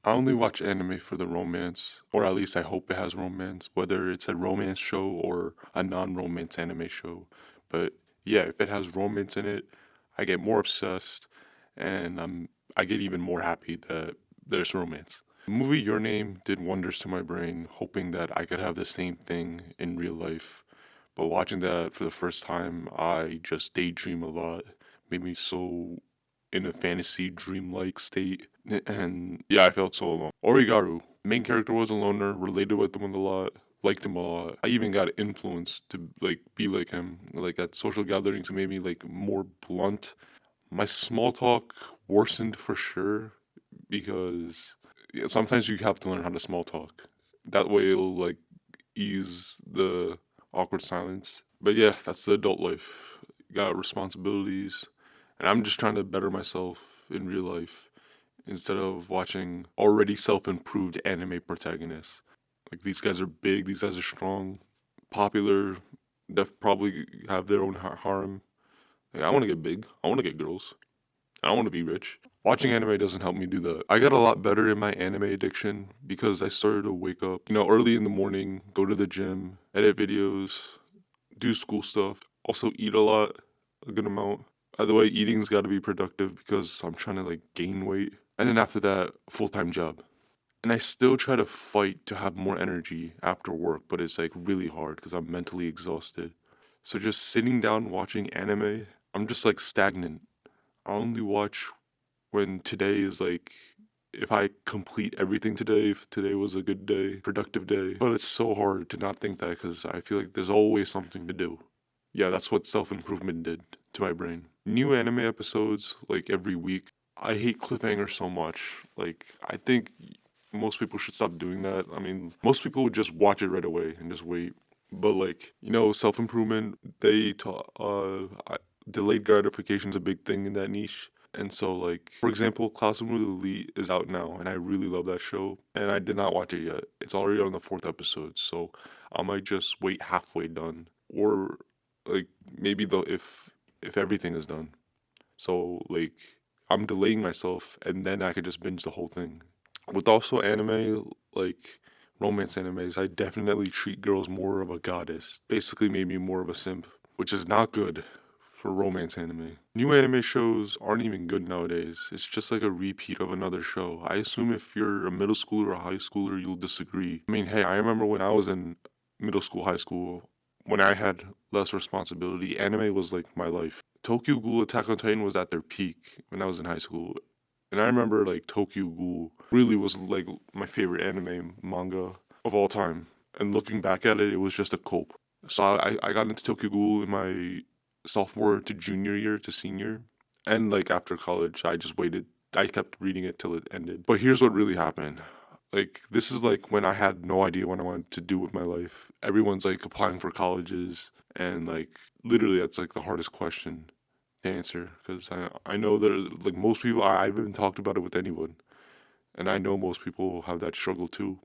I only watch anime for the romance, or at least I hope it has romance, whether it's a romance show or a non-romance anime show. But yeah, if it has romance in it, I get more obsessed and I get even more happy that there's romance. The movie Your Name did wonders to my brain, hoping that I could have the same thing in real life. But watching that for the first time, I just daydream a lot. Made me so in a fantasy dreamlike state. And yeah, I felt so alone. Origaru, main character was a loner, related with him a lot, liked him a lot. I even got influenced to like be like him. Like at social gatherings, it made me like more blunt. My small talk worsened for sure because yeah, sometimes you have to learn how to small talk. That way it'll like ease the awkward silence. But yeah, that's the adult life. Got responsibilities, and I'm just trying to better myself in real life instead of watching already self-improved anime protagonists. Like these guys are big, these guys are strong, popular, def probably have their own harem. Like, I want to get big. I want to get girls. I want to be rich. Watching anime doesn't help me do that. I got a lot better in my anime addiction because I started to wake up, early in the morning, go to the gym, edit videos, do school stuff, also eat a lot, a good amount. By the way, eating's got to be productive because I'm trying to like gain weight. And then after that, full-time job. And I still try to fight to have more energy after work, but it's like really hard because I'm mentally exhausted. So just sitting down watching anime, I'm just like stagnant. I only watch when today is like if I complete everything today, if today was a good day, productive day. But it's so hard to not think that because I feel like there's always something to do. Yeah, that's what self improvement did to my brain. New anime episodes like every week. I hate cliffhangers so much. Like, I think most people should stop doing that. I mean, most people would just watch it right away and just wait. But like, self improvement, delayed gratification is a big thing in that niche. And so, like, for example, Classroom with Elite is out now, and I really love that show. And I did not watch it yet. It's already on the fourth episode, so I might just wait halfway done, or like maybe though if everything is done. So like, I'm delaying myself, and then I could just binge the whole thing. With also anime, like romance animes, I definitely treat girls more of a goddess. Basically, made me more of a simp, which is not good for romance anime. New anime shows aren't even good nowadays. It's just like a repeat of another show. I assume if you're a middle schooler or a high schooler, you'll disagree. I mean, hey, I remember when I was in middle school, high school, when I had less responsibility, anime was like my life. Tokyo Ghoul Attack on Titan was at their peak when I was in high school. And I remember like Tokyo Ghoul really was like my favorite anime manga of all time. And looking back at it, it was just a cope. So I got into Tokyo Ghoul in my sophomore to junior year to senior. And like after college, I just waited. I kept reading it till it ended. But here's what really happened. Like this is like when I had no idea what I wanted to do with my life. Everyone's like applying for colleges and like literally that's like the hardest question to answer because I know that like most people I haven't talked about it with anyone and I know most people have that struggle too.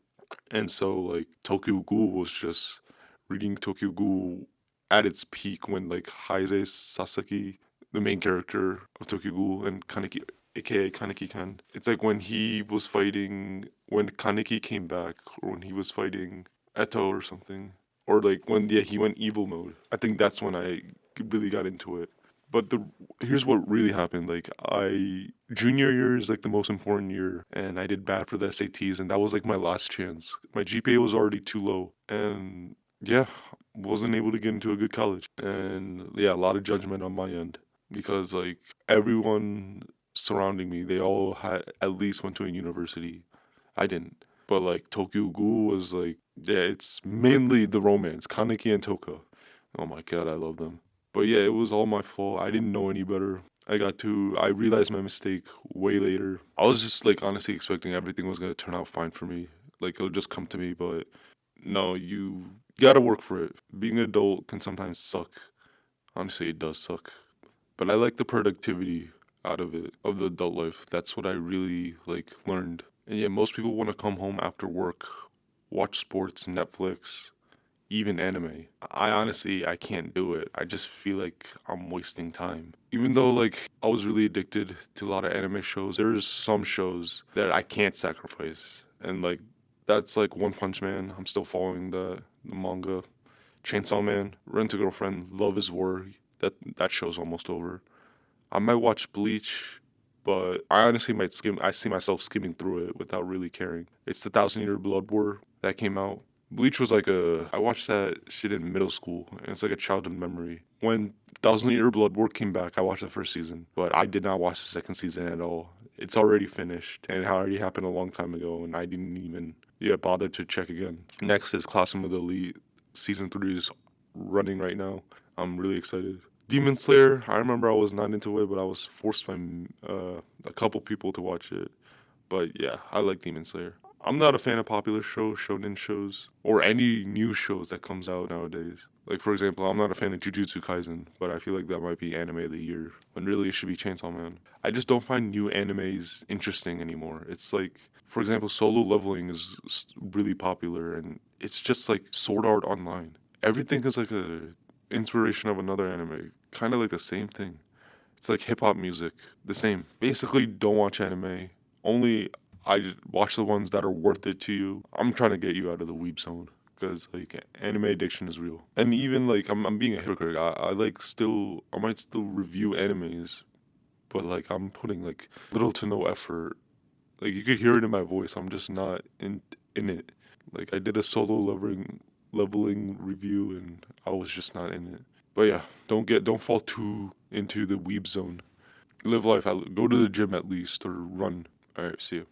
And so like Tokyo Ghoul was just reading Tokyo Ghoul at its peak when like Heise Sasaki, the main character of Tokyo Ghoul, and Kaneki, aka Kaneki-kan, it's like when he was fighting when Kaneki came back or when he was fighting Eto or something. Or like when yeah he went evil mode. I think that's when I really got into it. But the here's what really happened. Like I junior year is like the most important year, and I did bad for the SATs, and that was like my last chance. My GPA was already too low, and yeah, wasn't able to get into a good college, and yeah, a lot of judgment on my end because like everyone surrounding me, they all had at least went to a university. I didn't, but like Tokyo Ghoul was like yeah, it's mainly the romance, Kaneki and Toka. Oh my god, I love them. But yeah, it was all my fault. I didn't know any better. I realized my mistake way later. I was just like honestly expecting everything was gonna turn out fine for me. Like it'll just come to me, but no, you gotta work for it. Being an adult can sometimes suck. Honestly, it does suck. But I like the productivity out of it, of the adult life. That's what I really like learned. And yeah, most people want to come home after work, watch sports, Netflix, even anime. I can't do it. I just feel like I'm wasting time. Even though like I was really addicted to a lot of anime shows, there's some shows that I can't sacrifice. And like that's like One Punch Man. I'm still following the manga. Chainsaw Man, Rent a Girlfriend, Love is War. That show's almost over. I might watch Bleach, but I honestly might skim. I see myself skimming through it without really caring. It's the Thousand Year Blood War that came out. Bleach was like a. I watched that shit in middle school, and it's like a childhood memory. When Thousand Year Blood War came back, I watched the first season, but I did not watch the second season at all. It's already finished, and it already happened a long time ago, and I didn't even bother to check again. Next is Classroom of the Elite. Season 3 is running right now. I'm really excited. Demon Slayer, I remember I was not into it, but I was forced by a couple people to watch it. But yeah, I like Demon Slayer. I'm not a fan of popular shows, shonen shows, or any new shows that comes out nowadays. Like for example, I'm not a fan of Jujutsu Kaisen, but I feel like that might be anime of the year when really it should be Chainsaw Man. I just don't find new animes interesting anymore. It's like, for example, Solo Leveling is really popular, and it's just like Sword Art Online. Everything is like a inspiration of another anime, kind of like the same thing. It's like hip hop music, the same. Basically, don't watch anime. Only watch the ones that are worth it to you. I'm trying to get you out of the weeb zone because like anime addiction is real. And even like I'm being a hypocrite. I like still I might still review animes, but like I'm putting like little to no effort. Like you could hear it in my voice. I'm just not in it. Like I did a solo leveling review and I was just not in it. But yeah, don't fall too into the weeb zone. Live life. Go to the gym at least or run. All right, see you.